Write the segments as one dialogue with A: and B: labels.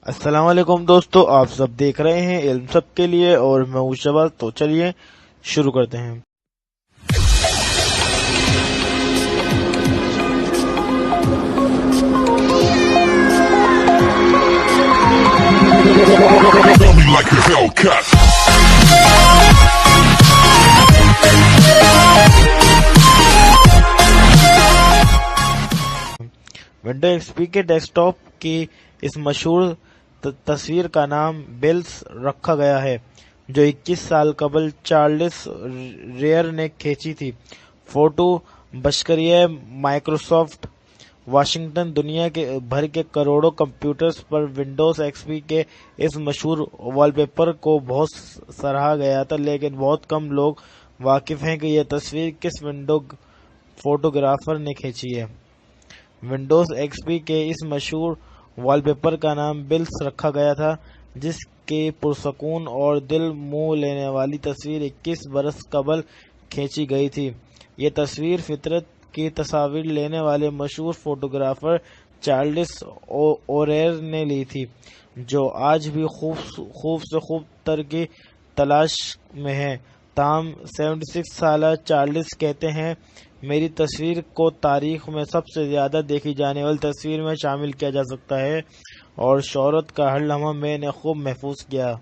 A: السلام علیکم دوستو، آپ سب دیکھ رہے ہیں علم سب کے لیے اور میں ہوں شباز۔ تو چلیے شروع کرتے ہیں۔ ونڈو ایکس پی کے ڈیسک ٹاپ کی اس مشہور تصویر کا نام بلس رکھا گیا ہے، جو 21 سال قبل چارلس ریئر نے کھینچی تھی۔ فوٹو بشکریہ مائکروسافٹ واشنگٹن۔ دنیا کے بھر کے کروڑوں کمپیوٹرز پر ونڈوز ایکس پی کے اس مشہور وال پیپر کو بہت سراہا گیا تھا، لیکن بہت کم لوگ واقف ہیں کہ یہ تصویر کس فوٹوگرافر نے کھینچی ہے۔ ونڈوز ایکس پی کے اس مشہور وال پیپر کا نام بلس رکھا گیا تھا، جس کی پرسکون اور دل موہ لینے والی تصویر 21 برس قبل کھینچی گئی تھی۔ یہ تصویر فطرت کی تصاویر لینے والے مشہور فوٹوگرافر چارلس اوریر نے لی تھی، جو آج بھی خوب سے خوب تر کی تلاش میں ہے۔ تاہم 76 سالہ چارلس کہتے ہیں، میری تصویر کو تاریخ میں سب سے زیادہ دیکھی جانے والی تصویر میں شامل کیا جا سکتا ہے، اور شہرت کا ہر لمحہ میں نے خوب محفوظ کیا۔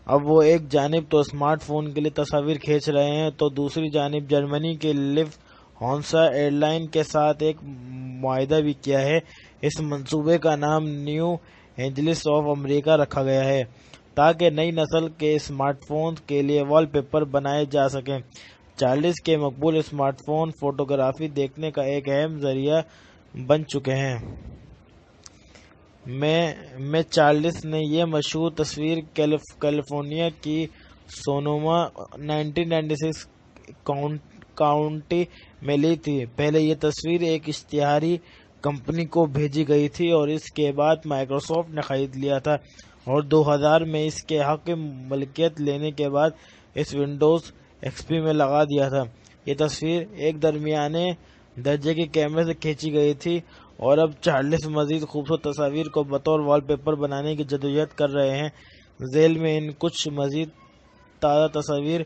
A: اب وہ ایک جانب تو اسمارٹ فون کے لیے تصاویر کھینچ رہے ہیں، تو دوسری جانب جرمنی کے لفٹ ہانسا ایئر لائن کے ساتھ ایک معاہدہ بھی کیا ہے۔ اس منصوبے کا نام نیو اینجلس آف امریکہ رکھا گیا ہے، تاکہ نئی نسل کے اسمارٹ فون کے لیے وال پیپر بنائے جا سکیں۔ چارلس کے مقبول اسمارٹ فون فوٹوگرافی دیکھنے کا ایک اہم ذریعہ بن چکے ہیں۔ میں چارلس نے یہ مشہور تصویر کیلیفورنیا کی سونوما 1996 کاؤنٹی میں لی تھی۔ پہلے یہ تصویر ایک اشتہاری کمپنی کو بھیجی گئی تھی اور اس کے بعد مائکروسافٹ نے خرید لیا تھا، اور 2000 میں اس کے حق ملکیت لینے کے بعد اس ونڈوز ایکس پی میں لگا دیا تھا۔ یہ تصویر ایک درمیانے درجے کے کیمرے سے کھینچی گئی تھی، اور اب چارلس مزید خوبصورت تصاویر کو بطور وال پیپر بنانے کی جدوجہد کر رہے ہیں۔ ذیل میں ان کچھ مزید تازہ تصاویر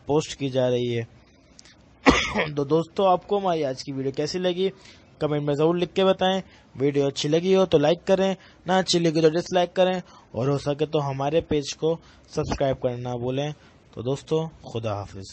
A: پوسٹ کی جا رہی ہے۔ تو دوستو، آپ کو ہماری آج کی ویڈیو کیسی لگی کمنٹ میں ضرور لکھ کے بتائیں۔ ویڈیو اچھی لگی ہو تو لائک کریں، نہ اچھی لگی تو ڈس لائک کریں، اور ہو سکے تو ہمارے پیج کو سبسکرائب کرنا نہ بھولیں۔ تو دوستو، خدا حافظ۔